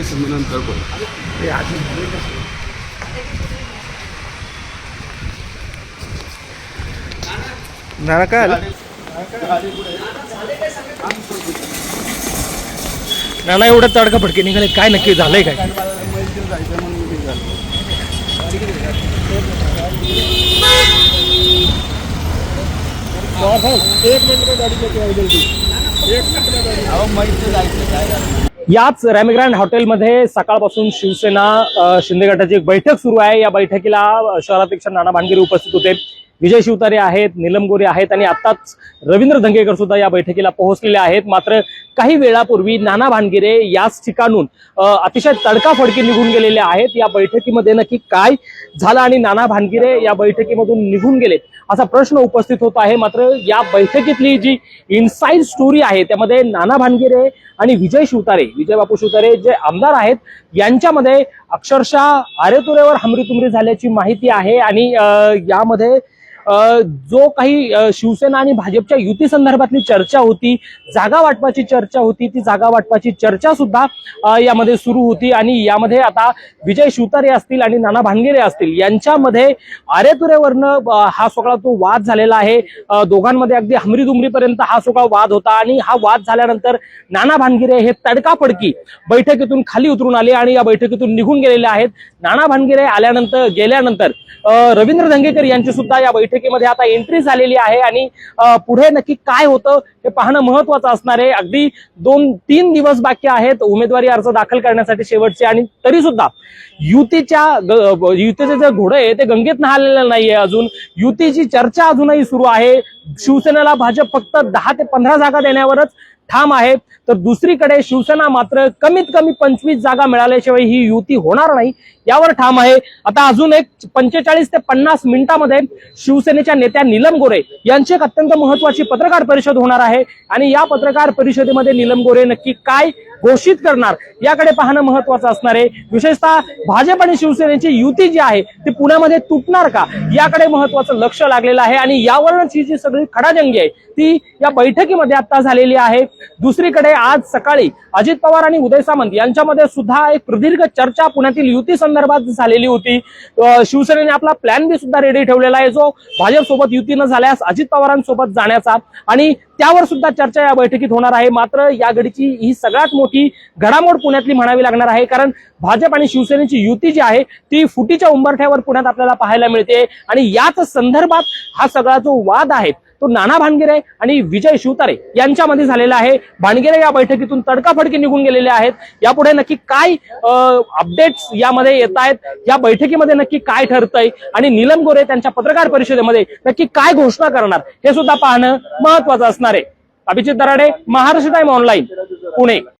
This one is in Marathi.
नंतर बोल. नाना काय आलं? नाना एवढं तडकाफडकी निघाले, काय नक्की झालंय काय? याच रॅमिग्रँड हॉटेलमध्ये सकाळपासून शिवसेना शिंदे गटाची एक बैठक सुरू आहे. या बैठकीला शहराध्यक्ष नाना भानगिरे उपस्थित होते, विजय शिवतारे आहेत, नीलम गोरे आहेत आणि आताच रवींद्र धंगेकर सुद्धा या बैठकीला पोहोचलेले आहेत. मात्र काही वेळापूर्वी नाना भानगिरे याच ठिकाणून अतिशय तडकाफडकी निघून गेलेले आहेत. या बैठकीमध्ये नक्की काय झालं आणि नाना भानगिरे या बैठकीमधून निघून गेले असा प्रश्न उपस्थित होत आहे. मात्र या बैठकीतली जी इनसाइड स्टोरी आहे त्यामध्ये नाना भानगिरे आणि विजय बापू शिवतारे जे आमदार आहेत यांच्यामध्ये अक्षरशः आरेतुरेवर हमरीतुमरी झाल्याची माहिती आहे. आणि यामध्ये जो काही शिवसेना आणि भाजपच्या युती संदर्भातली चर्चा होती, जागा वाटपाची चर्चा होती, ती जागा वाटपाची चर्चा सुद्धा यामध्ये सुरू होती. आणि यामध्ये आता विजय शिवतारे असतील आणि नाना भानगिरे असतील यांच्यामध्ये आरेतुरेवरनं हा सगळा तो वाद झालेला आहे. दोघांमध्ये अगदी हमरीदुमरीपर्यंत हा सगळा वाद होता. आणि हा वाद झाल्यानंतर नाना भानगिरे हे तडकाफडकी बैठकीतून खाली उतरून आले आणि या बैठकीतून निघून गेलेले आहेत. नाना भानगिरे गेल्यानंतर रवींद्र धंगेकर यांची सुद्धा या बैठकीमध्ये आता एंट्री झालेली आहे. आणि पुढे नक्की काय होतं हे पाहणं महत्वाचं असणार आहे. अगदी 2-3 दिवस बाकी आहेत उमेदवारी अर्ज दाखल करण्यासाठी शेवटचे. आणि तरी सुद्धा युतीचे जे घोडं आहे ते गंगेत न्हालेलं नाहीये. अजून युतीची चर्चा अजूनही सुरू आहे. शिवसेनेला भाजप फक्त 10 ते 15 जागा देण्यावरच ठाम आहे, तर दुसरीकडे शिवसेना मात्र कमीत कमी 25 जागा मिळाल्याशिवाय ही युती होणार नाही यावर ठाम आहे. आता अजून एक 45 ते 50 मिनिटांमध्ये शिवसेनेच्या नेत्या नीलम गोरे यांची एक अत्यंत महत्वाची पत्रकार परिषद होणार आहे. आणि या पत्रकार परिषदेमध्ये नीलम गोरे नक्की काय घोषित करणार याकडे पाहणं महत्वाचं असणार आहे. विशेषतः भाजप आणि शिवसेनेची युती जी आहे ती पुण्यामध्ये तुटणार का याकडे महत्वाचं लक्ष लागलेलं आहे. आणि यावरूनच ही जी सगळी खडाजंगी आहे ती या बैठकीमध्ये आता झालेली आहे. दुसरीकडे आज सकाळी अजित पवार आणि उदय सामंत यांच्यामध्ये सुद्धा एक प्रदीर्घ चर्चा पुण्यातील युती संदर्भात झालेली होती. शिवसेनेने आपला प्लॅन बी सुद्धा रेडी ठेवलेला आहे, जो भाजप सोबत युती न झाल्यास अजित पवारांसोबत जाण्याचा. आणि त्यावर सुद्धा चर्चा या बैठकीत होणार आहे. मात्र या घडीची ही सगळ्यात मोठी घडामोड पुण्यातली म्हणावी लागणार आहे, कारण भाजप आणि शिवसेनेची युती जी आहे ती फुटीच्या उंबरठ्यावर पुण्यात आपल्याला पाहायला मिळते. आणि याच संदर्भात हा सगळा जो वाद आहे तो नाना भानगिरे आणि विजय शिवतारे यांच्यामध्ये झालेला आहे. भानगिरे या बैठकीतून तडकाफडकी निघून गेलेले आहेत. यापुढे नक्की काय अपडेट्स यामध्ये येत आहेत, या बैठकीमध्ये नक्की काय ठरतंय आणि नीलम गोरे त्यांच्या पत्रकार परिषदेमध्ये नक्की काय घोषणा करणार हे सुद्धा पाहणं महत्वाचं असणार आहे. Abhijit Darade, Maharashtra time online, Pune.